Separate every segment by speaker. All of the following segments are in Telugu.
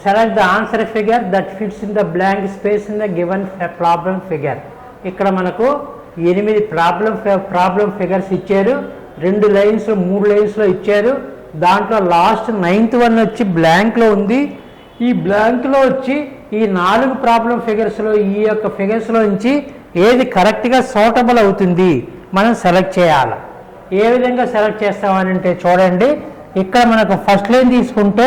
Speaker 1: select the answer figure that fits in the blank space in the given problem figure. ఇక్కడ మనకు 8 ప్రాబ్లం ఫిగర్స్ ఇచ్చారు, 2 లైన్స్ 3 లైన్స్లో ఇచ్చారు. దాంట్లో లాస్ట్ 9th వన్ వచ్చి బ్లాంక్లో ఉంది. ఈ బ్లాంక్లో వచ్చి ఈ 4 ప్రాబ్లం ఫిగర్స్లో ఈ యొక్క ఫిగర్స్లో నుంచి ఏది కరెక్ట్గా సూటబుల్ అవుతుంది మనం సెలెక్ట్ చేయాలి. ఏ విధంగా సెలెక్ట్ చేస్తామనంటే చూడండి, ఇక్కడ మనకు ఫస్ట్ లైన్ తీసుకుంటే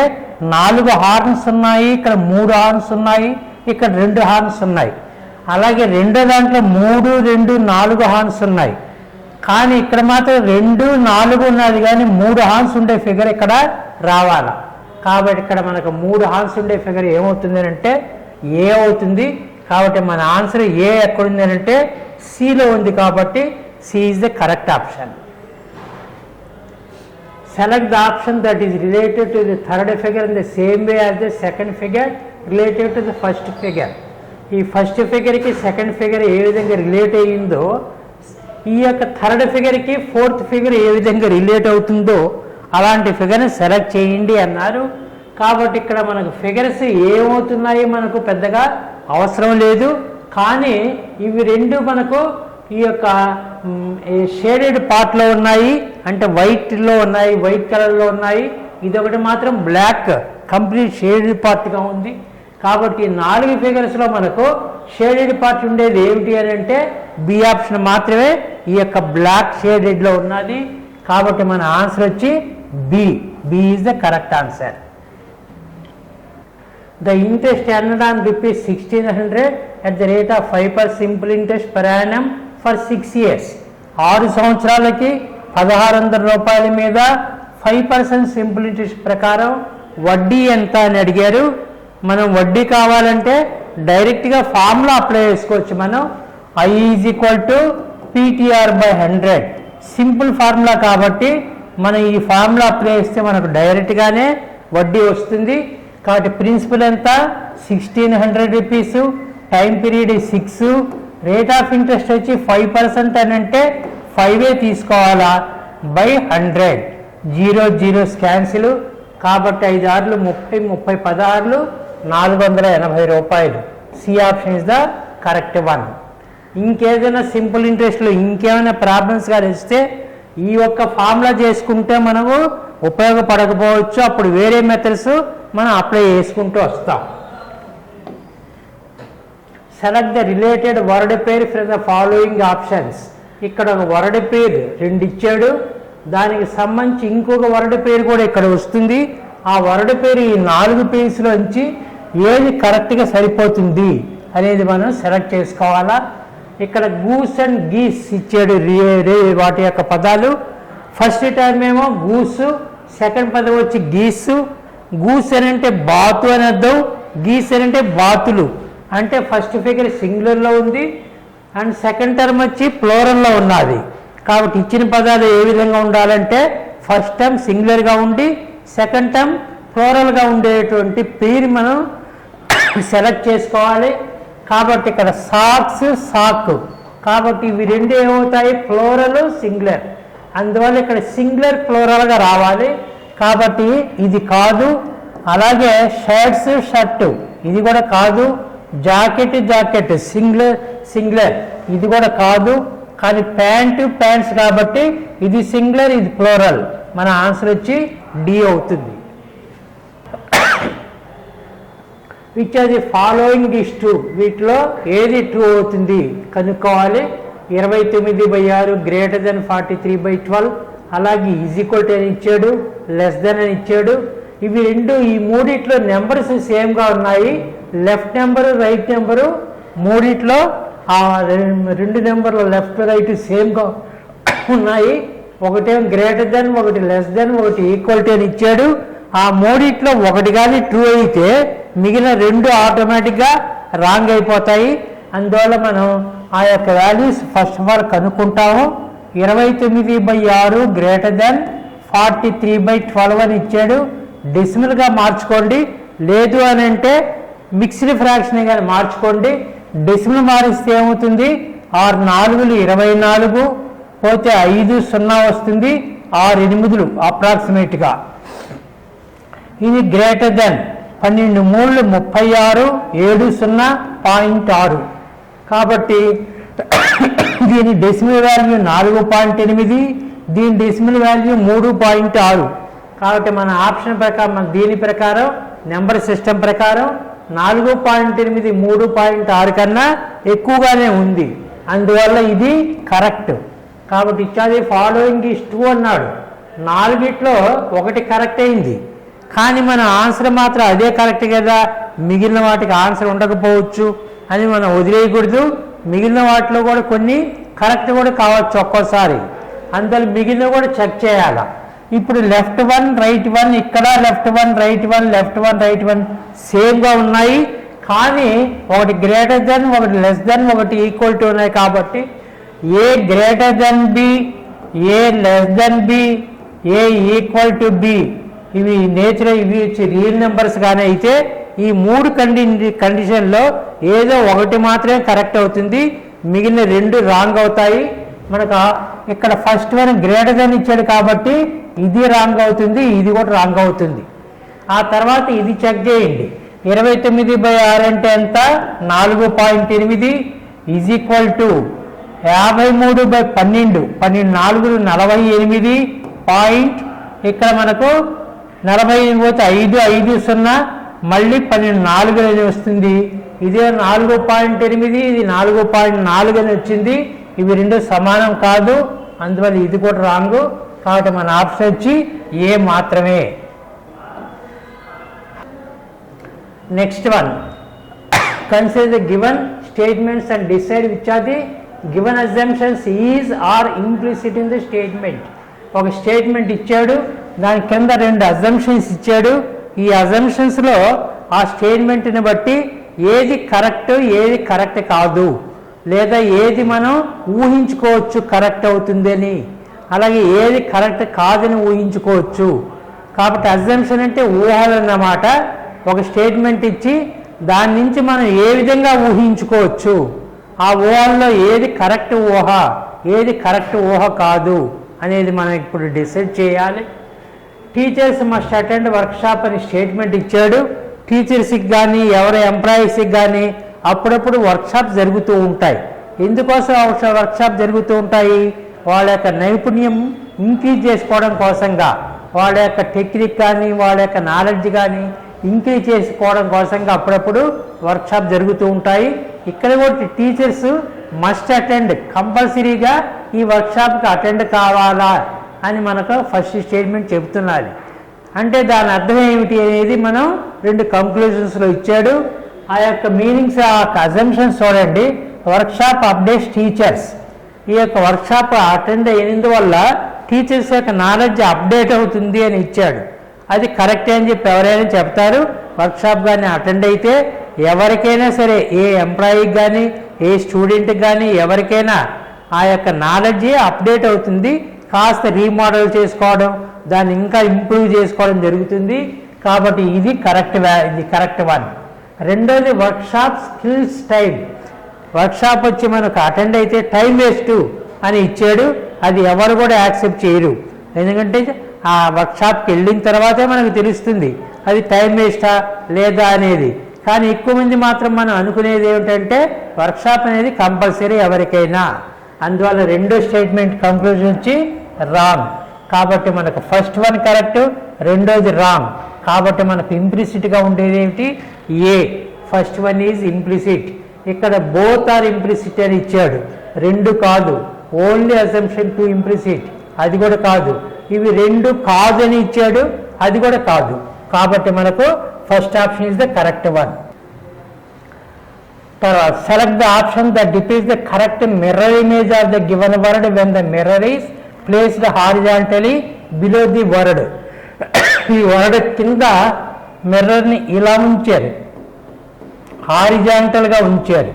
Speaker 1: 4 హార్న్స్ ఉన్నాయి, ఇక్కడ 3 హార్న్స్ ఉన్నాయి, ఇక్కడ 2 హార్న్స్ ఉన్నాయి. అలాగే రెండో దాంట్లో 3, 2, 4 హార్న్స్ ఉన్నాయి. కానీ ఇక్కడ మాత్రం 2, 4 ఉన్నది, కానీ 3 హార్న్స్ ఉండే ఫిగర్ ఇక్కడ రావాలి. కాబట్టి ఇక్కడ మనకు 3 హార్న్స్ ఉండే ఫిగర్ ఏమవుతుంది అంటే ఏ అవుతుంది. కాబట్టి మన ఆన్సర్ ఏ ఎక్కడుంది అంటే సిలో ఉంది. కాబట్టి C is the correct option. Select the option that is related to the third figure in the same way as the second figure related to the first figure. ఈ ఫస్ట్ ఫిగర్కి సెకండ్ ఫిగర్ ఏ విధంగా రిలేట్ అయ్యిందో ఈ యొక్క థర్డ్ ఫిగర్కి ఫోర్త్ ఫిగర్ ఏ విధంగా రిలేట్ అవుతుందో అలాంటి ఫిగర్ని సెలెక్ట్ చేయండి అన్నారు. కాబట్టి ఇక్కడ మనకు ఫిగర్స్ ఏమవుతున్నాయి మనకు పెద్దగా అవసరం లేదు. కానీ ఇవి రెండు మనకు ఈ యొక్క షేడెడ్ పార్ట్లో ఉన్నాయి, అంటే వైట్లో ఉన్నాయి, వైట్ కలర్లో ఉన్నాయి. ఇదొకటి మాత్రం బ్లాక్ కంప్లీట్ షేడెడ్ పార్ట్గా ఉంది. కాబట్టి 4 ఫిగర్స్లో మనకు షేడెడ్ పార్ట్ ఉండేది ఏమిటి అని అంటే బి ఆప్షన్ మాత్రమే ఈ యొక్క బ్లాక్ షేడెడ్లో ఉన్నది. కాబట్టి మన ఆన్సర్ వచ్చి బి. B is the correct answer. The interest earned on rupees 1600 at the rate of 5% simple interest per annum for 6 years. 6 సంవత్సరాలకి 1600 రూపాయల మీద 5% సింపుల్ ఇంట్రెస్ట్ ప్రకారం వడ్డీ ఎంత అని అడిగారు. మనం వడ్డీ కావాలంటే డైరెక్ట్గా ఫార్ములా అప్లై చేసుకోవచ్చు. మనం I = PTR/100 సింపుల్ ఫార్ములా. కాబట్టి మనం ఈ ఫార్ములా అప్లై చేస్తే మనకు డైరెక్ట్గానే వడ్డీ వస్తుంది. కాబట్టి ప్రిన్సిపల్ ఎంత 1600 rupees, time period 6, rate of interest వచ్చి 5% అని అంటే 5 తీసుకోవాలా బై 100. 0 క్యాన్సిల్. కాబట్టి 5 6 30, 30 16 480 రూపాయలు. C option is the correct one. ఇంకేదైనా సింపుల్ ఇంట్రెస్ట్లో ఇంకేమైనా ప్రాబ్లమ్స్ కానీ ఇస్తే ఈ ఒక్క ఫార్ములా చేసుకుంటే మనము ఉపయోగపడకపోవచ్చు. అప్పుడు వేరే మెథడ్స్ మనం అప్లై చేసుకుంటూ వస్తాం. Select the related word pair from the following options. ఇక్కడ ఒక వర్డ్ పేరు 2 ఇచ్చాడు, దానికి సంబంధించి ఇంకొక వర్డ్ పేరు కూడా ఇక్కడ వస్తుంది. ఆ వర్డ్ పేరు ఈ 4 పేజ్లోంచి ఏది కరెక్ట్గా సరిపోతుంది అనేది మనం సెలెక్ట్ చేసుకోవాలా. ఇక్కడ గూస్ అండ్ గీస్ ఇచ్చాడు వాటి యొక్క పదాలు. ఫస్ట్ టైం ఏమో గూసు, సెకండ్ పదం వచ్చి గీసు. గూస్ అని అంటే బాతు అని అర్థం, గీస్ అని అంటే బాతులు. అంటే ఫస్ట్ ఫిగర్ సింగులర్లో ఉంది అండ్ సెకండ్ టర్మ్ వచ్చి ప్లోరల్లో ఉన్నది. కాబట్టి ఇచ్చిన పదాలు ఏ విధంగా ఉండాలంటే ఫస్ట్ టర్మ్ సింగులర్గా ఉండి సెకండ్ టర్మ్ ప్లోరల్గా ఉండేటువంటి పేరు మనం సెలెక్ట్ చేసుకోవాలి. కాబట్టి ఇక్కడ సాక్స్, సాక్. కాబట్టి ఇవి రెండు ఏమవుతాయి ప్లోరల్, సింగులర్. అందువల్ల ఇక్కడ సింగులర్ ప్లోరల్గా రావాలి. కాబట్టి ఇది కాదు. అలాగే షర్ట్స్, షర్టు ఇది కూడా కాదు. జాకెట్, జాకెట్ సింగులర్ ఇది కూడా కాదు. కానీ ప్యాంటు, ప్యాంట్స్ కాబట్టి ఇది సింగులర్, ఇది ప్లోరల్. మన ఆన్సర్ వచ్చి డి అవుతుంది. Which are the following is true. వీటిలో ఏది ట్రూ అవుతుంది కనుక్కోవాలి. 29/6 గ్రేటర్ దెన్ 43/12. అలాగే ఈక్వల్ అని ఇచ్చాడు, లెస్ దెన్ అని ఇచ్చాడు. ఇవి రెండు ఈ మూడిట్లో నెంబర్స్ సేమ్గా ఉన్నాయి. లెఫ్ట్ నెంబరు, రైట్ నెంబరు మూడిట్లో ఆ 2 నెంబర్లు లెఫ్ట్ రైట్ సేమ్గా ఉన్నాయి. ఒకటేమో గ్రేటర్ దెన్, ఒకటి లెస్ దెన్, ఒకటి ఈక్వల్ అని ఇచ్చాడు. ఆ మూడిట్లో ఒకటి కానీ ట్రూ అయితే మిగిలిన 2 ఆటోమేటిక్గా రాంగ్ అయిపోతాయి. అందువల్ల మనం ఆ యొక్క వాల్యూస్ ఫస్ట్ ఆఫ్ ఆల్ కనుక్కుంటాము. 29/6 గ్రేటర్ దెన్ 43/12 అని ఇచ్చాడు. డెసిమల్గా మార్చుకోండి, లేదు అని అంటే మిక్స్డ్ ఫ్రాక్షన్ కానీ మార్చుకోండి. డెసిమల్ మారిస్తే ఏమవుతుంది 6 4 24 పోతే 5 0 వస్తుంది. 6 8 అప్రాక్సిమేట్గా. ఇది గ్రేటర్ దెన్ 12 మూళ్ళు 36, 70.6. కాబట్టి దీని డెసిమల్ వాల్యూ 4.8, దీని డెసిమల్ వాల్యూ 3.6. కాబట్టి మన ఆప్షన్ ప్రకారం మన దీని ప్రకారం నెంబర్ సిస్టమ్ ప్రకారం 4.8 3.6 కన్నా ఎక్కువగానే ఉంది. అందువల్ల ఇది కరెక్ట్. కాబట్టి ఇచ్చాది ఫాలోయింగ్ ఈస్ 2 అన్నాడు. 4 ఒకటి కరెక్ట్ అయింది, కానీ మన ఆన్సర్ మాత్రం అదే కరెక్ట్ కదా, మిగిలిన వాటికి ఆన్సర్ ఉండకపోవచ్చు అని మనం వదిలేయకూడదు. మిగిలిన వాటిలో కూడా కొన్ని కరెక్ట్ కూడా కావచ్చు ఒక్కోసారి, అందువల్ల మిగిలిన కూడా చెక్ చేయాలి. ఇప్పుడు లెఫ్ట్ 1 రైట్ 1, ఇక్కడ లెఫ్ట్ 1 రైట్ 1 లెఫ్ట్ 1 రైట్ 1 సేమ్గా ఉన్నాయి, కానీ ఒకటి గ్రేటర్ దెన్, ఒకటి లెస్ దెన్, ఒకటి ఈక్వల్ టు ఉన్నాయి. కాబట్టి A greater than B, A less than B, A equal to B, ఇవి నేచురల్, ఇవి వచ్చి రియల్ నెంబర్స్ కానీ అయితే ఈ 3 కండిషన్లో ఏదో ఒకటి మాత్రమే కరెక్ట్ అవుతుంది, మిగిలిన 2 రాంగ్ అవుతాయి. మనకు ఇక్కడ ఫస్ట్ 1 గ్రేటర్ దెన్ ఇచ్చాడు కాబట్టి ఇది రాంగ్ అవుతుంది, ఇది కూడా రాంగ్ అవుతుంది. ఆ తర్వాత ఇది చెక్ చేయండి. 29/6 అంటే ఎంత? 4.8 ఈజ్ ఈక్వల్ టు 53/12, 12 4 48 పాయింట్, ఇక్కడ మనకు 48 పోతే 5 5 0 మళ్ళీ 12 4 అని వస్తుంది. ఇదే 4.8, ఇది 4.4 అని వచ్చింది. ఇవి 2 సమానం కాదు, అందువల్ల ఇది కూడా రాంగ్. కాబట్టి మన ఆప్షన్ వచ్చి ఏ మాత్రమే. Next one, consider the given statements and decide which are the given assumptions is are implicit in the statement. ఒక స్టేట్మెంట్ ఇచ్చాడు, దాని కింద 2 అజంప్షన్స్ ఇచ్చాడు. ఈ అజంప్షన్స్లో ఆ స్టేట్మెంట్ని బట్టి ఏది కరెక్ట్, ఏది కరెక్ట్ కాదు, లేదా ఏది మనం ఊహించుకోవచ్చు కరెక్ట్ అవుతుందని, అలాగే ఏది కరెక్ట్ కాదని ఊహించుకోవచ్చు. కాబట్టి అజంప్షన్ అంటే ఊహలు అన్నమాట. ఒక స్టేట్మెంట్ ఇచ్చి దాని నుంచి మనం ఏ విధంగా ఊహించుకోవచ్చు, ఆ ఊహల్లో ఏది కరెక్ట్ ఊహ, ఏది కరెక్ట్ ఊహ కాదు అనేది మనం ఇప్పుడు డిసైడ్ చేయాలి. టీచర్స్ మస్ట్ అటెండ్ వర్క్షాప్ అని స్టేట్మెంట్ ఇచ్చాడు. టీచర్స్కి కానీ ఎవరి ఎంప్లాయీస్కి కానీ అప్పుడప్పుడు వర్క్షాప్ జరుగుతూ ఉంటాయి. ఎందుకోసం వర్క్షాప్ జరుగుతూ ఉంటాయి? వాళ్ళ యొక్క నైపుణ్యం ఇంక్రీజ్ చేసుకోవడం కోసంగా, వాళ్ళ యొక్క టెక్నిక్ కానీ వాళ్ళ యొక్క నాలెడ్జ్ కానీ ఇంక్రీజ్ చేసుకోవడం కోసంగా అప్పుడప్పుడు వర్క్షాప్ జరుగుతూ ఉంటాయి. ఇక్కడ కూడా టీచర్స్ మస్ట్ అటెండ్, కంపల్సరీగా ఈ వర్క్షాప్కి అటెండ్ కావాలా అని మనకు ఫస్ట్ స్టేట్మెంట్ చెబుతున్నది. అంటే దాని అర్థం ఏమిటి అనేది మనం 2 కంక్లూజన్స్లో ఇచ్చాడు. ఆ యొక్క మీనింగ్స్, ఆ యొక్క అజంప్షన్స్ చూడండి. వర్క్షాప్ అప్డేట్స్ టీచర్స్, ఈ యొక్క వర్క్షాప్ అటెండ్ అయినందువల్ల టీచర్స్ యొక్క నాలెడ్జ్ అప్డేట్ అవుతుంది అని ఇచ్చాడు. అది కరెక్టే అని చెప్పి ఎవరైనా చెప్తారు. వర్క్షాప్ కానీ అటెండ్ అయితే ఎవరికైనా సరే, ఏ ఎంప్లాయీకి కానీ ఏ స్టూడెంట్కి కానీ ఎవరికైనా ఆ యొక్క నాలెడ్జ్ అప్డేట్ అవుతుంది. కాస్త రీమోడల్ చేసుకోవడం, దాన్ని ఇంకా ఇంప్రూవ్ చేసుకోవడం జరుగుతుంది. కాబట్టి ఇది కరెక్ట్ వన్. రెండోది వర్క్షాప్ స్కిల్స్ టైం. వర్క్షాప్ వచ్చి మనకు అటెండ్ అయితే టైం వేస్ట్ అని ఇచ్చాడు. అది ఎవరు కూడా యాక్సెప్ట్ చేయరు. ఎందుకంటే ఆ వర్క్షాప్కి వెళ్ళిన తర్వాతే మనకు తెలుస్తుంది అది టైం వేస్టా లేదా అనేది. కానీ ఎక్కువ మంది మాత్రం మనం అనుకునేది ఏమిటంటే వర్క్షాప్ అనేది కంపల్సరీ ఎవరికైనా. అందువల్ల రెండో స్టేట్మెంట్ కంక్లూజన్ వచ్చి రాంగ్. కాబట్టి మనకు ఫస్ట్ 1 కరెక్ట్, రెండోది రాంగ్. కాబట్టి మనకు ఇంప్లిసిట్గా ఉండేది ఏమిటి? ఏ. First 1 is implicit. ఇక్కడ బోత్ ఆర్ ఇంప్లిసిట్ అని ఇచ్చాడు. 2 కాదు, ఓన్లీ అసంప్షన్ 2 ఇంప్లిసిట్, అది కూడా కాదు. ఇవి 2 కాదు అని ఇచ్చాడు, అది కూడా కాదు. కాబట్టి మనకు first option is the correct one. తర్వాత select the option that depicts the correct mirror image of the given word when the mirror is placed horizontally below the word. ఈ వర్డ్ కింద మిర్రర్ని ఇలా ఉంచారు, హారిజాంటల్గా ఉంచారు.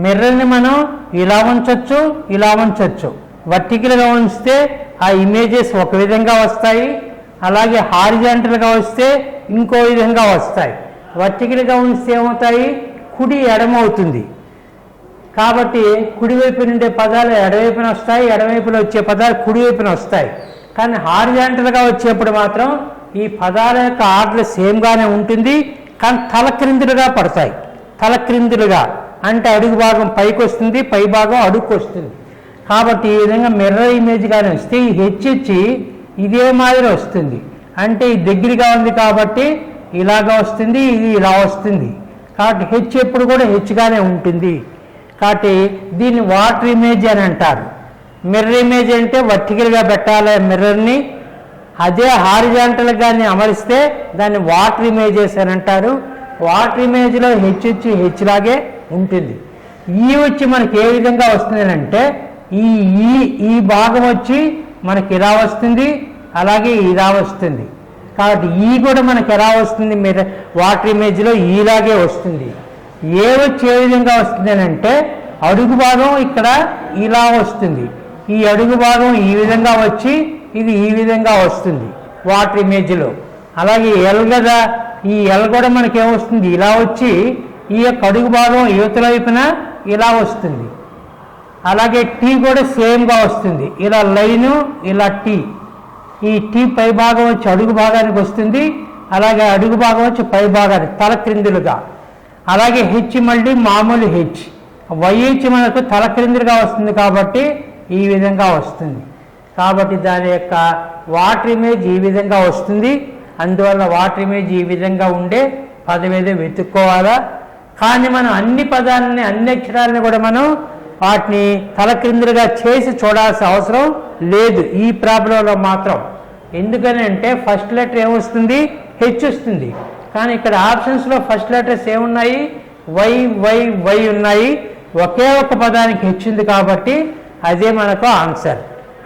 Speaker 1: మిర్రర్ని మనం ఇలా ఉంచవచ్చు, ఇలా ఉంచవచ్చు. వర్టికల్గా ఉంచితే ఆ ఇమేజెస్ ఒక విధంగా వస్తాయి, అలాగే హారిజాంటల్గా వస్తే ఇంకో విధంగా వస్తాయి. వర్టికల్గా ఉంచితే ఏమవుతాయి? కుడి ఎడమవుతుంది. కాబట్టి కుడివైపు నుండే పదాలు ఎడవైపున వస్తాయి, ఎడవైపున వచ్చే పదాలు కుడివైపున వస్తాయి. కానీ హారిజాంటల్గా వచ్చేప్పుడు మాత్రం ఈ పదాల యొక్క ఆర్డర్ సేమ్గానే ఉంటుంది, కానీ తలక్రిందులుగా పడతాయి. తలక్రిందులుగా అంటే అడుగు భాగం పైకి వస్తుంది, పై భాగం అడుగుకు వస్తుంది. కాబట్టి ఈ విధంగా మిర్రర్ ఇమేజ్గానే వస్తే ఈ హెచ్ ఇదే మాదిరి వస్తుంది. అంటే ఇది దగ్గరగా ఉంది కాబట్టి ఇలాగా వస్తుంది, ఇది ఇలా వస్తుంది. కాబట్టి హెచ్ ఎప్పుడు కూడా హెచ్గానే ఉంటుంది. కాబట్టి దీన్ని వాటర్ ఇమేజ్ అని అంటారు. మిర్రర్ ఇమేజ్ అంటే వర్టికల్గా పెట్టాలి మిర్రర్ని, అదే హారిజాంటల్గా కానీ అమరిస్తే దాన్ని వాటర్ ఇమేజెస్ అని అంటారు. వాటర్ ఇమేజ్లో హెచ్ వచ్చి హెచ్ లాగే ఉంటుంది. ఈ వచ్చి మనకి ఏ విధంగా వస్తుంది అంటే ఈ భాగం వచ్చి మనకి ఇలా వస్తుంది, అలాగే ఇలా వస్తుంది. కాబట్టి ఈ కూడా మనకి ఎలా వస్తుంది, మీరు వాటర్ ఇమేజ్లో ఈలాగే వస్తుంది. ఏ వచ్చి ఏ విధంగా వస్తుంది అంటే అడుగు భాగం ఇక్కడ ఇలా వస్తుంది, ఈ అడుగు భాగం ఈ విధంగా వచ్చి ఇది ఈ విధంగా వస్తుంది వాటర్ ఇమేజ్లో. అలాగే ఎల్ కదా, ఈ ఎల్ కూడా మనకి ఏమొస్తుంది, ఇలా వచ్చి ఈ యొక్క అడుగు భాగం యువతల వైపున ఇలా వస్తుంది. అలాగే టీ కూడా సేమ్గా వస్తుంది, ఇలా లైను ఇలా టీ. ఈ టీ పై భాగం వచ్చి అడుగు భాగానికి వస్తుంది, అలాగే అడుగు భాగం వచ్చి పై భాగానికి తల క్రిందులుగా. అలాగే హెచ్ మళ్ళీ మామూలు హెచ్, వైహెచ్ మనకు తల క్రిందులుగా వస్తుంది కాబట్టి ఈ విధంగా వస్తుంది. కాబట్టి దాని యొక్క వాటర్ ఇమేజ్ ఈ విధంగా వస్తుంది. అందువల్ల వాటర్ ఇమేజ్ ఈ విధంగా ఉండే పదం ఏదో వెతుక్కోవాలా. కానీ మనం అన్ని పదాలని అన్ని అక్షరాలని కూడా మనం వాటిని తలక్రిందులుగా చేసి చూడాల్సిన అవసరం లేదు ఈ ప్రాబ్లంలో మాత్రం. ఎందుకని అంటే ఫస్ట్ లెటర్ ఏమొస్తుంది, హెచ్ వస్తుంది. కానీ ఇక్కడ ఆప్షన్స్లో ఫస్ట్ లెటర్స్ ఏమున్నాయి, వై వై వై ఉన్నాయి. ఒకే ఒక పదానికి హెచ్ ఉంది కాబట్టి అదే మనకు ఆన్సర్.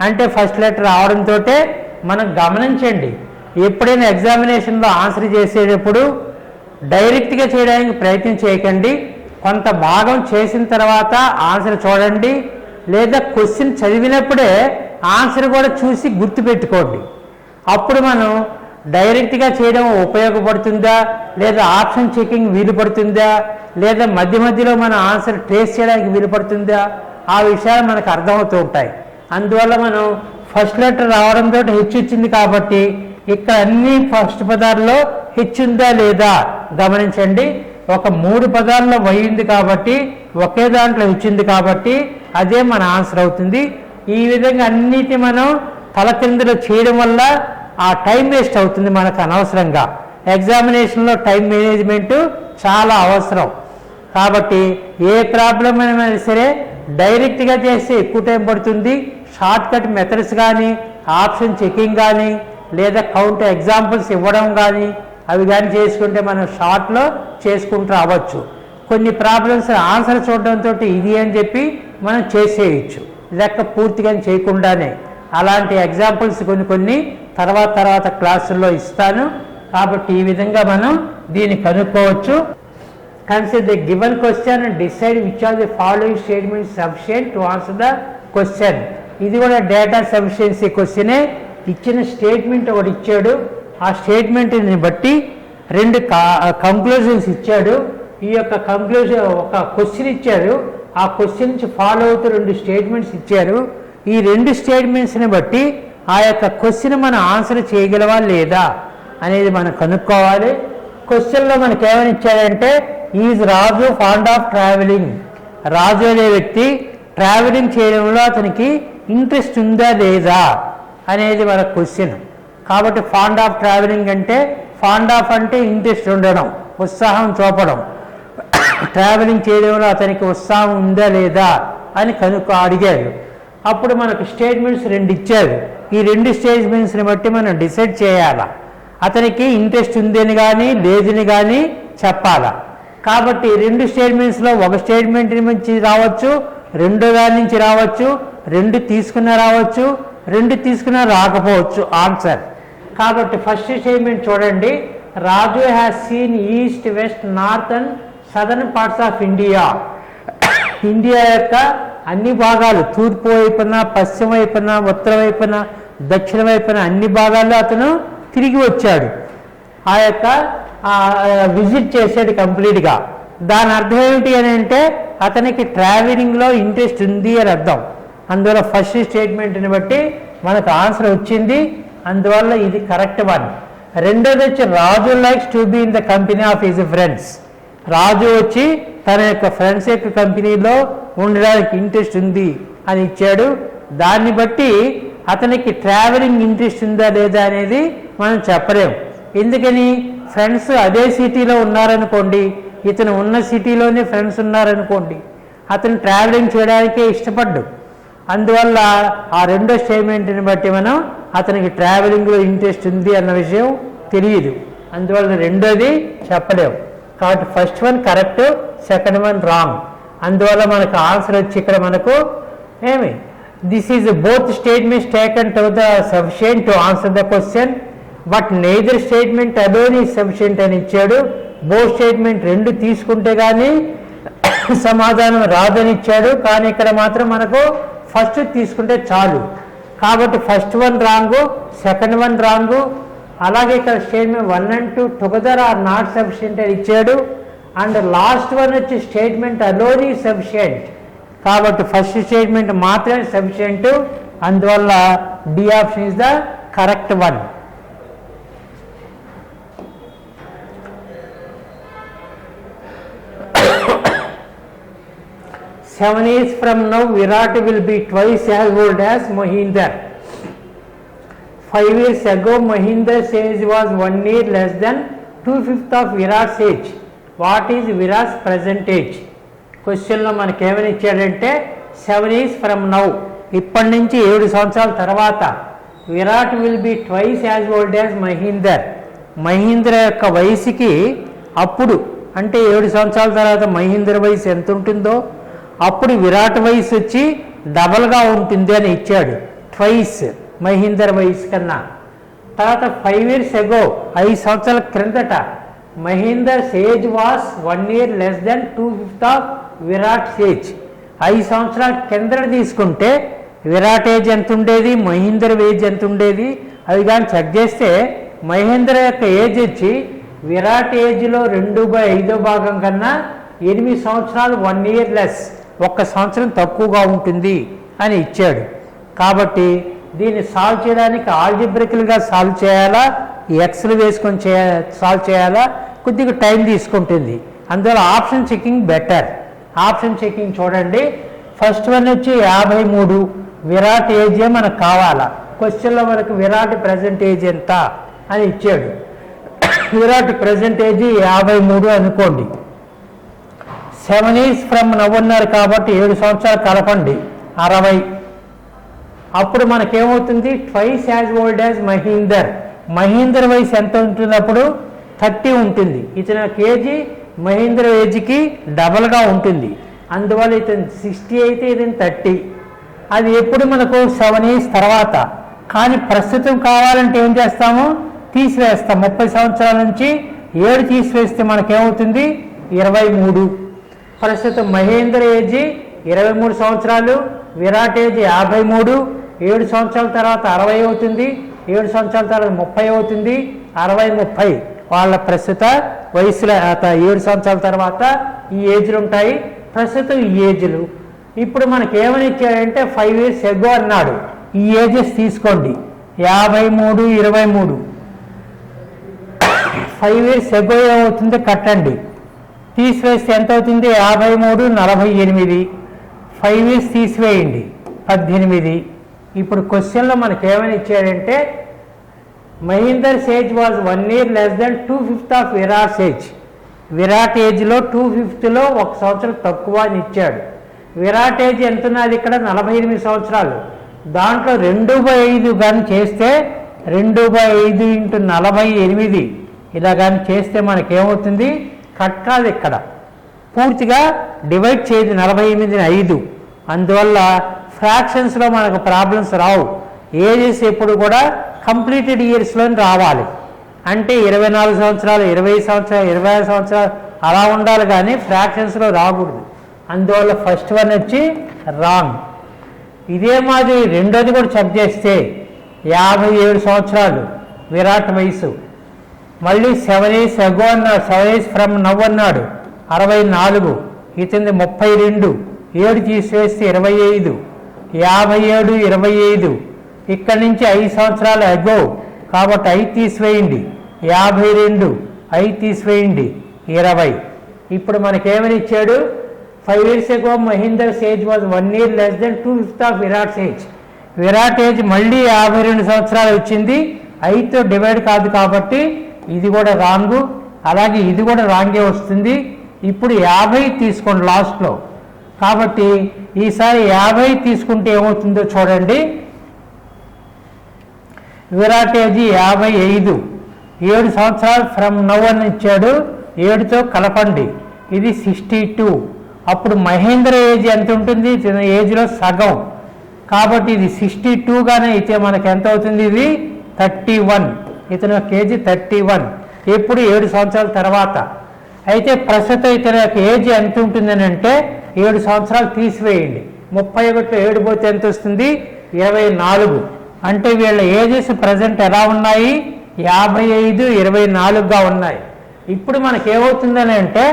Speaker 1: అంటే ఫస్ట్ లెటర్ రావడంతో మనం గమనించండి, ఎప్పుడైనా ఎగ్జామినేషన్లో ఆన్సర్ చేసేటప్పుడు డైరెక్ట్గా చేయడానికి ప్రయత్నం చేయకండి. కొంత భాగం చేసిన తర్వాత ఆన్సర్ చూడండి, లేదా క్వశ్చన్ చదివినప్పుడే ఆన్సర్ కూడా చూసి గుర్తుపెట్టుకోండి. అప్పుడు మనం డైరెక్ట్గా చేయడం ఉపయోగపడుతుందా, లేదా ఆప్షన్ చెకింగ్ వీలు పడుతుందా, లేదా మధ్య మధ్యలో మన ఆన్సర్ ట్రేస్ చేయడానికి వీలు పడుతుందా, ఆ విషయాలు మనకు అర్థమవుతూ ఉంటాయి. అందువల్ల మనం ఫస్ట్ లెటర్ రావడంతో హెచ్ వచ్చింది కాబట్టి ఇక్కడ అన్ని ఫస్ట్ పదాల్లో హెచ్ ఉందా లేదా గమనించండి. ఒక 3 పదాల్లో వై ఉంది కాబట్టి ఒకే దాంట్లో హెచ్ ఉంది కాబట్టి అదే మన ఆన్సర్ అవుతుంది. ఈ విధంగా అన్నిటి మనం తలకిందులు చేయడం వల్ల ఆ టైం వేస్ట్ అవుతుంది మనకు అనవసరంగా. ఎగ్జామినేషన్లో టైం మేనేజ్మెంటు చాలా అవసరం. కాబట్టి ఏ ప్రాబ్లం అయినా సరే డైరెక్ట్గా చేస్తే ఎక్కువ టైం పడుతుంది. షార్ట్ కట్ మెథడ్స్ కానీ, ఆప్షన్ చెకింగ్ కానీ, లేదా కౌంటర్ ఎగ్జాంపుల్స్ ఇవ్వడం కానీ అవి కానీ చేసుకుంటే మనం షార్ట్లో చేసుకుంటూ రావచ్చు. కొన్ని ప్రాబ్లమ్స్ ఆన్సర్ చూడడంతో ఇది అని చెప్పి మనం చేసేయచ్చు, లెక్క పూర్తిగా చేయకుండానే. అలాంటి ఎగ్జాంపుల్స్ కొన్ని తర్వాత క్లాసుల్లో ఇస్తాను. కాబట్టి ఈ విధంగా మనం దీన్ని కనుక్కోవచ్చు. Consider the given question and decide which are the following statements sufficient to answer the question. ఇది కూడా డేటా సఫిషియన్సీ క్వశ్చనే. ఇచ్చిన స్టేట్మెంట్ ఒకటి ఇచ్చాడు, ఆ స్టేట్మెంట్ని బట్టి 2 కంక్లూజన్స్ ఇచ్చాడు. ఈ యొక్క కంక్లూజన్ ఒక క్వశ్చన్ ఇచ్చారు, ఆ క్వశ్చన్ నుంచి ఫాలో అవుతూ 2 స్టేట్మెంట్స్ ఇచ్చారు. ఈ 2 స్టేట్మెంట్స్ని బట్టి ఆ యొక్క క్వశ్చన్ మనం ఆన్సర్ చేయగలవా లేదా అనేది మనం కనుక్కోవాలి. క్వశ్చన్లో మనకి ఏమని ఇచ్చాడంటే is Raju fond of travelling. Raju అనే వ్యక్తి ట్రావెలింగ్ చేయడంలో అతనికి ఇంట్రెస్ట్ ఉందా లేదా అనేది మన క్వశ్చన్. కాబట్టి ఫాండ్ ఆఫ్ ట్రావెలింగ్ అంటే ఫాండ్ ఆఫ్ అంటే ఇంట్రెస్ట్ ఉండడం, ఉత్సాహం చూపడం. ట్రావెలింగ్ చేయడంలో అతనికి ఉత్సాహం ఉందా లేదా అని అడిగారు. అప్పుడు మనకు స్టేట్మెంట్స్ 2 ఇచ్చారు. ఈ 2 స్టేట్మెంట్స్ని బట్టి మనం డిసైడ్ చేయాలా, అతనికి ఇంట్రెస్ట్ ఉందని కానీ లేదని కానీ చెప్పాలా. కాబట్టి 2 స్టేట్మెంట్స్లో ఒక స్టేట్మెంట్ నుంచి రావచ్చు, 2 దాని నుంచి రావచ్చు, 2 తీసుకున్నా రావచ్చు, 2 తీసుకున్నా రాకపోవచ్చు ఆన్సర్. కాబట్టి ఫస్ట్ స్టేట్మెంట్ చూడండి, Raju has seen east west north and southern parts of India. India యొక్క అన్ని భాగాలు, తూర్పు వైపున, పశ్చిమ వైపున, ఉత్తర వైపున, దక్షిణ వైపున అన్ని భాగాల్లో అతను తిరిగి వచ్చాడు. ఆ యొక్క విజిట్ చేశాడు కంప్లీట్గా. దాని అర్థం ఏమిటి అని అంటే అతనికి ట్రావెలింగ్లో ఇంట్రెస్ట్ ఉంది అని అర్థం. అందువల్ల ఫస్ట్ స్టేట్మెంట్ని బట్టి మనకు ఆన్సర్ వచ్చింది. అందువల్ల ఇది కరెక్ట్ వన్. రెండోది వచ్చి Raju likes to be in the company of his friends. Raju వచ్చి తన యొక్క ఫ్రెండ్స్ యొక్క కంపెనీలో ఉండడానికి ఇంట్రెస్ట్ ఉంది అని ఇచ్చాడు. దాన్ని బట్టి అతనికి ట్రావెలింగ్ ఇంట్రెస్ట్ ఉందా లేదా అనేది మనం చెప్పలేం. ఎందుకని ఫ్రెండ్స్ అదే సిటీలో ఉన్నారనుకోండి, ఇతను ఉన్న సిటీలోనే ఫ్రెండ్స్ ఉన్నారనుకోండి, అతను ట్రావెలింగ్ చేయడానికే ఇష్టపడ్డు. అందువల్ల ఆ రెండో స్టేట్మెంట్ని బట్టి మనం అతనికి ట్రావెలింగ్లో ఇంట్రెస్ట్ ఉంది అన్న విషయం తెలియదు. అందువల్ల రెండోది చెప్పలేము. కాబట్టి first one correct, second one wrong. అందువల్ల మనకు ఆన్సర్ వచ్చి ఇక్కడ మనకు ఏమి this is both statements taken to the sufficient to answer the question but neither statement alone is sufficient అని ఇచ్చాడు. బోత్ స్టేట్మెంట్ రెండు తీసుకుంటే కానీ సమాధానం రాదని ఇచ్చాడు. కానీ ఇక్కడ మాత్రం మనకు ఫస్ట్ తీసుకుంటే చాలు. కాబట్టి first one wrong, second one wrong. అలాగే ఇక్కడ statement 1 and 2 together are not sufficient అని ఇచ్చాడు. అండ్ లాస్ట్ వన్ వచ్చి స్టేట్మెంట్ అలోన్ ఈజ్ సఫిషియెంట్. కాబట్టి ఫస్ట్ స్టేట్మెంట్ మాత్రమే సఫిషియెంట్. అందువల్ల D option is the correct one. Seven years from now, Virat will be twice as old as Mahinder. 5 years ago, Mahinder's age was 1 year less than 2/5 of Virat's age. What is Virat's present age? క్వశ్చన్లో మనకి ఏమని ఇచ్చాడంటే 7 years from now, ఇప్పటి నుంచి 7 సంవత్సరాల తర్వాత Virat will be twice as old as Mahinder. Mahindra యొక్క వయసుకి అప్పుడు అంటే 7 సంవత్సరాల తర్వాత మహీంద్ర వయసు ఎంత ఉంటుందో అప్పుడు విరాట్ వయసు వచ్చి డబల్గా ఉంటుంది అని ఇచ్చాడు. ట్వైస్ మహీందర్ వయసు కన్నా. తర్వాత 5 years ago 5 సంవత్సరాల క్రిందట Mahinder's age was 1 year less than 2/5 of Virat's age. 5 సంవత్సరాల కిందట తీసుకుంటే విరాట్ ఏజ్ ఎంత ఉండేది, మహీందర్ ఏజ్ ఎంత ఉండేది అది కానీ చెక్ చేస్తే మహేంద్ర యొక్క ఏజ్ వచ్చి విరాట్ ఏజ్లో 2/5 భాగం కన్నా 8 సంవత్సరాలు 1 year లెస్, 1 సంవత్సరం తక్కువగా ఉంటుంది అని ఇచ్చాడు. కాబట్టి దీన్ని సాల్వ్ చేయడానికి ఆల్జిబ్రికల్గా సాల్వ్ చేయాలా, ఎక్స్లు వేసుకొని సాల్వ్ చేయాలా, కొద్దిగా టైం తీసుకుంటుంది. అందువల్ల option checking better. Option checking చూడండి. ఫస్ట్ వన్ వచ్చి 53 విరాట్ ఏజే మనకు కావాలా. క్వశ్చన్లో మనకు విరాట్ ప్రజెంట్ ఏజ్ ఎంత అని ఇచ్చాడు. విరాట్ ప్రజెంట్ ఏజ్ 53 అనుకోండి. 7 years from now ఉన్నారు కాబట్టి 7 సంవత్సరాలు కలపండి 60. అప్పుడు మనకేమవుతుంది twice as old as Mahinder. Mahinder వయసు ఎంత ఉంటుంది అప్పుడు 30 ఉంటుంది. ఇతని ఏజీ మహీంద్ర ఏజ్కి డబల్గా ఉంటుంది. అందువల్ల ఇతను 60 అయితే ఇతను 30. అది ఎప్పుడు మనకు 7 years తర్వాత. కానీ ప్రస్తుతం కావాలంటే ఏం చేస్తాము, తీసివేస్తాం. 30 సంవత్సరాల నుంచి 7 తీసివేస్తే మనకేమవుతుంది 23. ప్రస్తుతం మహేంద్ర ఏజీ 23 సంవత్సరాలు, విరాట్ ఏజీ 53. 7 సంవత్సరాల తర్వాత 60 అవుతుంది, 7 సంవత్సరాల తర్వాత 30 అవుతుంది. 60, 30 వాళ్ళ ప్రస్తుత వయసులో 7 సంవత్సరాల తర్వాత ఈ ఏజ్లు ఉంటాయి. ప్రస్తుతం ఈ ఏజ్లు. ఇప్పుడు మనకి ఏమని ఇచ్చాడంటే 5 years ago అన్నాడు. ఈ ఏజెస్ తీసుకోండి 53, 23. 5 years ago ఏమవుతుందో కట్టండి. తీసివేస్తే ఎంత అవుతుంది 53, 48. 5 years తీసివేయండి 18. ఇప్పుడు క్వశ్చన్లో మనకి ఏమని ఇచ్చాడంటే Mahinder's age was 1 year less than 2/5 of Virat's age. Virat ఏజ్లో 2/5లో 1 సంవత్సరం తక్కువ అని ఇచ్చాడు. విరాట్ ఏజ్ ఎంత ఉన్నది ఇక్కడ 48 సంవత్సరాలు. దాంట్లో 2/5 కానీ చేస్తే 2/5 × 48 ఇలా కానీ చేస్తే మనకేమవుతుంది కట్ కాదు. ఇక్కడ పూర్తిగా డివైడ్ చేయదు 48ని 5. అందువల్ల ఫ్రాక్షన్స్లో మనకు ప్రాబ్లమ్స్ రావు. ఏజెస్ ఎప్పుడు కూడా కంప్లీటెడ్ ఇయర్స్లోని రావాలి. అంటే 24 సంవత్సరాలు, 20 సంవత్సరాలు, 26 సంవత్సరాలు అలా ఉండాలి కానీ ఫ్రాక్షన్స్లో రాకూడదు. అందువల్ల ఫస్ట్ వన్ వచ్చి రాంగ్. ఇదే మాదిరి రెండోది కూడా చెక్ చేస్తే 57 సంవత్సరాలు విరాట్ వయసు. మళ్ళీ 7 years ago అన్నాడు, 7 years from now అన్నాడు 64. ఇతని 32, 7 తీసివేస్తే 25, 57, 25. ఇక్కడి నుంచి 5 సంవత్సరాలు అగో కాబట్టి 5 తీసివేయండి 52, ఐ తీసివేయండి 20. ఇప్పుడు మనకేమని ఇచ్చాడు? 5 years ago Mahinder's age was 1 year less than 2/5 of Virat's age. Virat age మళ్ళీ 52 సంవత్సరాలు వచ్చింది, ఐతో డివైడ్ కాదు కాబట్టి ఇది కూడా రాంగు, అలాగే ఇది కూడా రాంగే వస్తుంది. ఇప్పుడు 50 తీసుకోండి లాస్ట్లో, కాబట్టి ఈసారి 50 తీసుకుంటే ఏమవుతుందో చూడండి. విరాట్ ఏజ్ 55, 7 సంవత్సరాలు ఫ్రమ్ నవ్ అని ఇచ్చాడు, 7తో కలపండి, ఇది 62. అప్పుడు మహేంద్ర ఏజ్ ఎంత ఉంటుంది? ఏజ్లో సగం, కాబట్టి ఇది 62గానే అయితే మనకు ఎంత అవుతుంది? ఇది 31. ఇతని యొక్క ఏజ్ 31, ఎప్పుడు 7 సంవత్సరాల తర్వాత. అయితే ప్రస్తుతం ఇతని యొక్క ఏజ్ ఎంత ఉంటుందని అంటే 7 సంవత్సరాలు తీసివేయండి, 31లో 7 పోతే ఎంత వస్తుంది? 24. అంటే వీళ్ళ ఏజెస్ ప్రజెంట్ ఎలా ఉన్నాయి? 55, 24గా ఉన్నాయి. ఇప్పుడు మనకి ఏమవుతుందని అంటే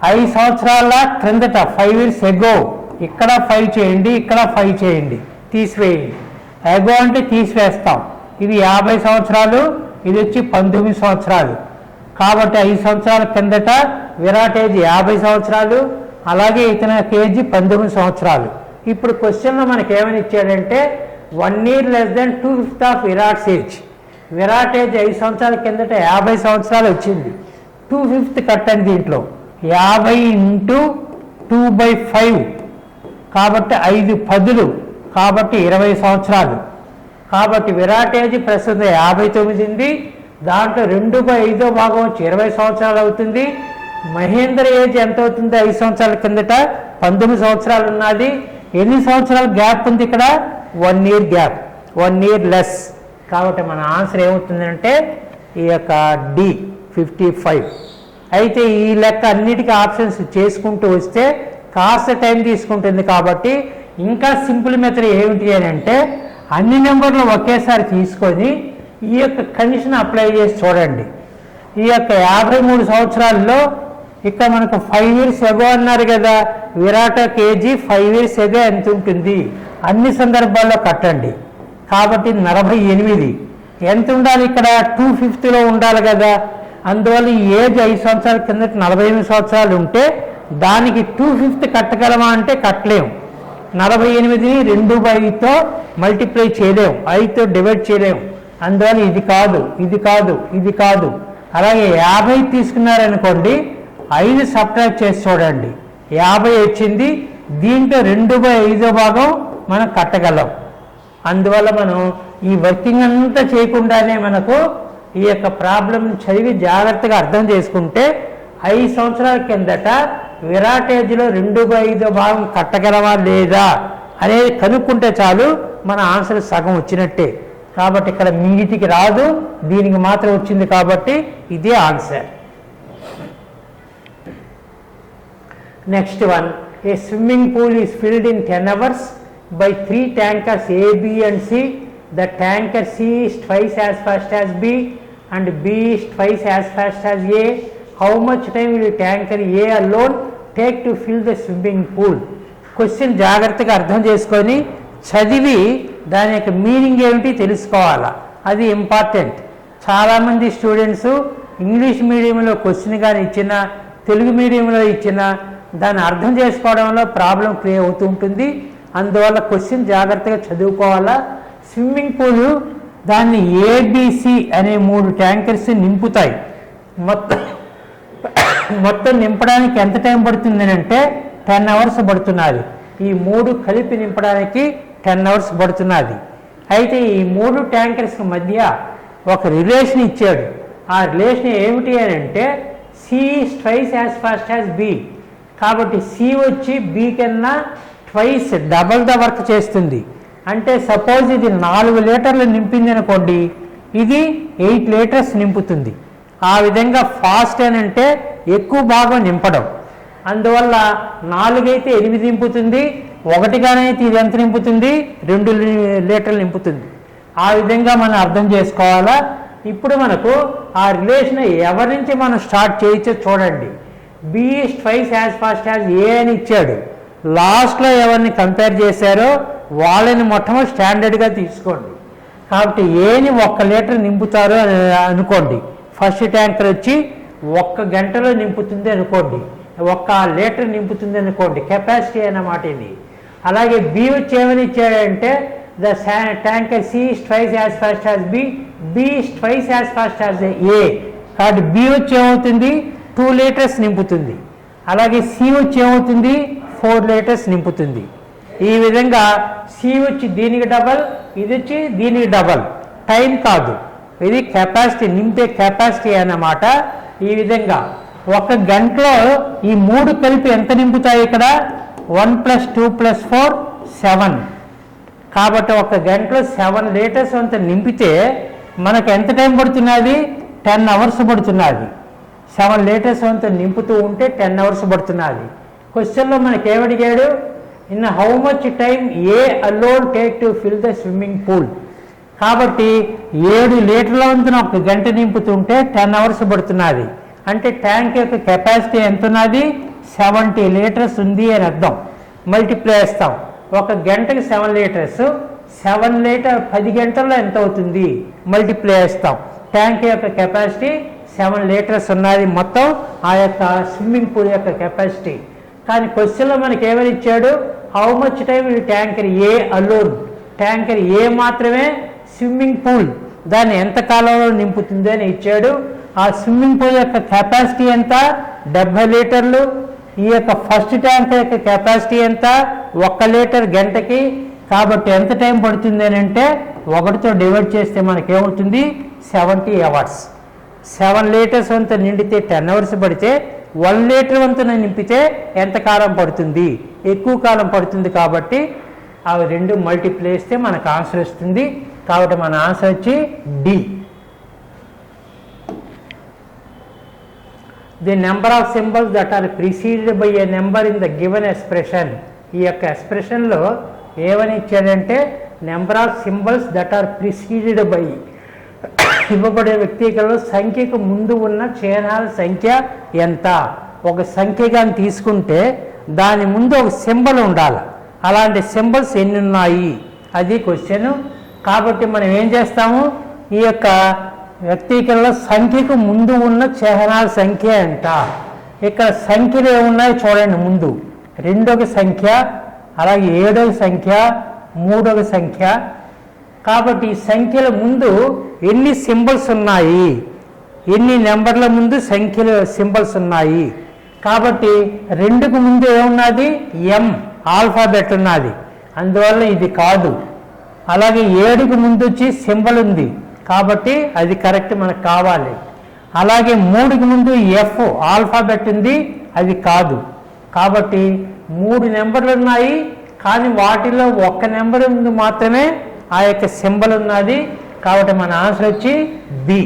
Speaker 1: 5 సంవత్సరాల క్రిందట 5 years ago, ఇక్కడ 5 చేయండి, ఇక్కడ 5 చేయండి, తీసివేయండి. ఎగో అంటే తీసివేస్తాం, ఇది 50 సంవత్సరాలు, ఇది వచ్చి 19 సంవత్సరాలు. కాబట్టి 5 సంవత్సరాల కిందట విరాట్ ఏజ్ 50 సంవత్సరాలు, అలాగే ఇతని ఏజ్ 19 సంవత్సరాలు. ఇప్పుడు క్వశ్చన్లో మనకి ఏమని ఇచ్చాడంటే 1 year less than 2/5 of Virat's age. Virat age 5 సంవత్సరాల కిందట 50 సంవత్సరాలు వచ్చింది, 2/5 కట్టండి దీంట్లో, 50 × 2/5, కాబట్టి 5 10లు, కాబట్టి 20 సంవత్సరాలు. కాబట్టి విరాట్ ఏజ్ ప్రస్తుతం 59 ఉంది, దాంట్లో 2/5 భాగం వచ్చి 20 సంవత్సరాలు అవుతుంది. మహేంద్ర ఏజ్ ఎంత అవుతుంది? 5 సంవత్సరాల కిందట 19 సంవత్సరాలు ఉన్నది. ఎన్ని సంవత్సరాల గ్యాప్ ఉంది ఇక్కడ? 1 year గ్యాప్, 1 year లెస్. కాబట్టి మన ఆన్సర్ ఏమవుతుందంటే ఈ యొక్క డి 55. అయితే ఈ లెక్క అన్నిటికీ ఆప్షన్స్ చేసుకుంటూ వస్తే కాస్త టైం తీసుకుంటుంది, కాబట్టి ఇంకా సింపుల్ మెథడ్ ఏమిటి అని అంటే అన్ని నెంబర్లు ఒకేసారి తీసుకొని ఈ యొక్క కండిషన్ అప్లై చేసి చూడండి. ఈ యొక్క 53 సంవత్సరాల్లో ఇక్కడ మనకు 5 years ago అన్నారు కదా, విరాట్ కేజీ 5 years ago ఎంత ఉంటుంది? అన్ని సందర్భాల్లో కట్టండి, కాబట్టి 48. ఎంత ఉండాలి ఇక్కడ? 2/5లో ఉండాలి కదా, అందువల్ల ఈ ఏజ్ 5 సంవత్సరాల కిందట 48 సంవత్సరాలు ఉంటే దానికి 2/5 కట్టగలమా అంటే కట్టలేము. 48ని 2/5తో మల్టిప్లై చేయలేము, 5తో డివైడ్ చేయలేము. అందువల్ల ఇది కాదు, ఇది కాదు, ఇది కాదు. అలాగే 50 తీసుకున్నారనుకోండి, 5 సబ్ట్రాక్ట్ చేసి చూడండి, 50 వచ్చింది. దీంట్లో 2/5 భాగం మనం కట్టగలం. అందువల్ల మనం ఈ వర్కింగ్ అంతా చేయకుండానే మనకు ఈ యొక్క ప్రాబ్లం చదివి జాగ్రత్తగా అర్థం చేసుకుంటే 5 సంవత్సరాల కిందట విరాట్ ఏజ్లో 2/5 భాగం కట్టగలవా లేదా అనేది కనుక్కుంటే చాలు, మన ఆన్సర్ సగం వచ్చినట్టే. కాబట్టి ఇక్కడ మీటికి రాదు, దీనికి మాత్రం వచ్చింది, కాబట్టి ఇదే answer. Next one, A swimming pool is filled in 10 hours by 3 tankers A, B and C. The tanker C is twice as fast as B and B is twice as fast as A. How much time will tanker A alone take to fill the swimming pool? Question జాగ్రత్తగా అర్థం చేసుకొని చదివి దాని యొక్క మీనింగ్ ఏమిటి తెలుసుకోవాలా, అది ఇంపార్టెంట్. చాలామంది స్టూడెంట్స్ ఇంగ్లీష్ మీడియంలో క్వశ్చన్ కానీ ఇచ్చిన, తెలుగు మీడియంలో ఇచ్చిన, దాన్ని అర్థం చేసుకోవడంలో ప్రాబ్లం క్రియేట్ అవుతూ ఉంటుంది. అందువల్ల క్వశ్చన్ జాగ్రత్తగా చదువుకోవాలా. స్విమ్మింగ్ పూల్ దాన్ని ఏబిసి అనే 3 ట్యాంకర్స్ నింపుతాయి. మొత్తం నింపడానికి ఎంత టైం పడుతుంది అంటే 10 hours పడుతున్నది. ఈ 3 కలిపి నింపడానికి 10 hours పడుతున్నది. అయితే ఈ 3 ట్యాంకర్స్ మధ్య ఒక రిలేషన్ ఇచ్చాడు. ఆ రిలేషన్ ఏమిటి అని అంటే C is twice as fast as B. కాబట్టి సి వచ్చి బి కన్నా ట్వైస్, డబల్ ద వర్క్ చేస్తుంది. అంటే సపోజ్ ఇది 4 లీటర్లు నింపింది అనుకోండి, ఇది 8 liters నింపుతుంది. ఆ విధంగా ఫాస్ట్ అని అంటే ఎక్కువ భాగం నింపడం. అందువల్ల 4 అయితే 8 నింపుతుంది, 1గానైతే ఇది ఎంత నింపుతుంది? 2 లీటర్లు నింపుతుంది. ఆ విధంగా మనం అర్థం చేసుకోవాలా. ఇప్పుడు మనకు ఆ రిలేషన్ ఎవరి నుంచి మనం స్టార్ట్ చేయొచ్చో చూడండి. B is twice as fast as A అని ఇచ్చాడు. లాస్ట్లో ఎవరిని కంపేర్ చేశారో వాళ్ళని మొట్టమొదటి స్టాండర్డ్గా తీసుకోండి. కాబట్టి ఏని 1 లీటర్ నింపుతారు అని అనుకోండి. ఫస్ట్ ట్యాంకర్ వచ్చి 1 గంటలో నింపుతుంది అనుకోండి, 1 లీటర్ నింపుతుంది అనుకోండి, కెపాసిటీ అన్నమాట ఇది. అలాగే బి వచ్చి ఏమని ఇచ్చాడంటే the tanker C is twice as fast as B is twice as fast as A. కాబట్టి బి వచ్చి ఏమవుతుంది 2 లీటర్స్ నింపుతుంది. అలాగే సి వచ్చి ఏమవుతుంది 4 లీటర్స్ నింపుతుంది. ఈ విధంగా సి వచ్చి దీనికి డబల్, ఇది వచ్చి దీనికి డబల్, టైం కాదు, ఇది కెపాసిటీ, నింపే కెపాసిటీ అన్నమాట. ఈ విధంగా 1 గంటలో ఈ 3 కలిపి ఎంత నింపుతాయి? ఇక్కడ 1 + 2 + 4 7. కాబట్టి 1 గంటలో 7 లీటర్స్ అంత నింపితే మనకు ఎంత టైం పడుతున్నది? 10 అవర్స్ పడుతున్నది. 7 లీటర్స్ అంత నింపుతూ ఉంటే 10 అవర్స్ పడుతున్నది. క్వశ్చన్లో మనకి ఏమడిగాడు? In how much time A alone take to fill the swimming pool. కాబట్టి 7 లీటర్ల వంతున 1 గంట నింపుతుంటే 10 అవర్స్ పడుతున్నది. అంటే ట్యాంక్ యొక్క కెపాసిటీ ఎంత ఉన్నది? 70 లీటర్స్ ఉంది అని అర్థం. మల్టిప్లై చేస్తాం. 1 గంటకి 7 లీటర్స్, 7 లీటర్ 10 గంటల్లో ఎంత అవుతుంది? మల్టిప్లై చేస్తాం. ట్యాంక్ యొక్క కెపాసిటీ 7 లీటర్స్ ఉన్నది మొత్తం ఆ యొక్క స్విమ్మింగ్ పూల్ యొక్క కెపాసిటీ. కానీ క్వశ్చన్లో మనకి ఏమని ఇచ్చాడు? హౌ మచ్ టైం ఈ ట్యాంకర్ ఏ అలోన్, ట్యాంకర్ ఏ మాత్రమే స్విమ్మింగ్ పూల్ దాన్ని ఎంత కాలంలో నింపుతుంది అని ఇచ్చాడు. ఆ స్విమ్మింగ్ పూల్ యొక్క కెపాసిటీ ఎంత? 70 లీటర్లు. ఈ యొక్క ఫస్ట్ ట్యాంకర్ యొక్క కెపాసిటీ ఎంత? 1 లీటర్ గంటకి. కాబట్టి ఎంత టైం పడుతుంది అని అంటే 1తో డివైడ్ చేస్తే మనకేమవుతుంది? 70 అవర్స్. 7 లీటర్స్ వంత నిండితే 10 అవర్స్ పడితే 1 లీటర్ వంతున నింపితే ఎంత కాలం పడుతుంది? ఎక్కువ కాలం పడుతుంది. కాబట్టి అవి 2 మల్టిప్లై చేస్తే మనకు ఆన్సర్ వస్తుంది. కాబట్టి మన ఆన్సర్ వచ్చి D. The number of symbols that are preceded by a number in the given expression. ఈ యొక్క ఎక్స్ప్రెషన్లో ఏమని ఇచ్చాడంటే number of symbols that are preceded by, ఇవ్వబడే వ్యక్తీకరణలో సంఖ్యకు ముందు ఉన్న చిహ్నాల సంఖ్య ఎంత? ఒక సంఖ్యగా తీసుకుంటే దాని ముందు ఒక సింబల్ ఉండాలి. అలాంటి సింబల్స్ ఎన్ని ఉన్నాయి అది క్వశ్చన్. కాబట్టి మనం ఏం చేస్తాము? ఈ యొక్క వ్యక్తీకరణలో సంఖ్యకు ముందు ఉన్న చిహ్నాల సంఖ్య ఎంత? ఇక్కడ సంఖ్యలు ఏమున్నాయి చూడండి. ముందు 2వ సంఖ్య, అలాగే 7వ సంఖ్య, 3వ సంఖ్య. కాబట్టి ఈ సంఖ్యల ముందు ఎన్ని సింబల్స్ ఉన్నాయి, ఎన్ని నెంబర్ల ముందు సంఖ్యల సింబల్స్ ఉన్నాయి. కాబట్టి 2కు ముందు ఏమున్నది? ఎం ఆల్ఫాబెట్ ఉన్నది, అందువల్ల ఇది కాదు. అలాగే 7కు ముందు వచ్చి సింబల్ ఉంది కాబట్టి అది కరెక్ట్ మనకు కావాలి. అలాగే 3కి ముందు ఎఫ్ ఆల్ఫాబెట్ ఉంది, అది కాదు. కాబట్టి 3 నెంబర్లు ఉన్నాయి, కానీ వాటిలో 1 నెంబర్ ముందు మాత్రమే ఆ యొక్క సింబల్ ఉన్నది. కాబట్టి మన ఆన్సర్ వచ్చి బి.